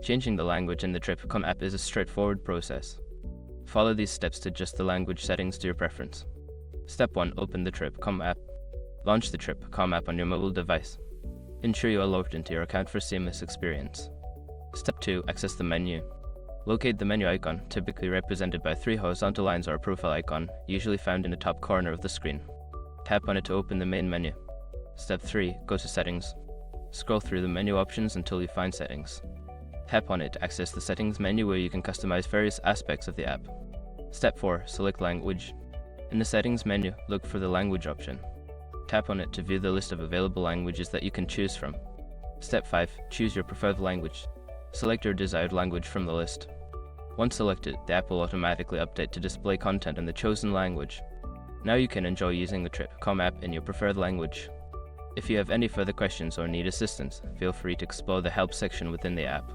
Changing the language in the Trip.com app is a straightforward process. Follow these steps to adjust the language settings to your preference. Step 1. Open the Trip.com app. Launch the Trip.com app on your mobile device. Ensure you are logged into your account for a seamless experience. Step 2. Access the menu. Locate the menu icon, typically represented by 3 horizontal lines or a profile icon, usually found in the top corner of the screen. Tap on it to open the main menu. Step 3. Go to Settings. Scroll through the menu options until you find Settings. Tap on it to access the Settings menu where you can customize various aspects of the app. Step 4. Select Language. In the Settings menu, look for the Language option. Tap on it to view the list of available languages that you can choose from. Step 5. Choose your preferred language. Select your desired language from the list. Once selected, the app will automatically update to display content in the chosen language. Now you can enjoy using the Trip.com app in your preferred language. If you have any further questions or need assistance, feel free to explore the help section within the app.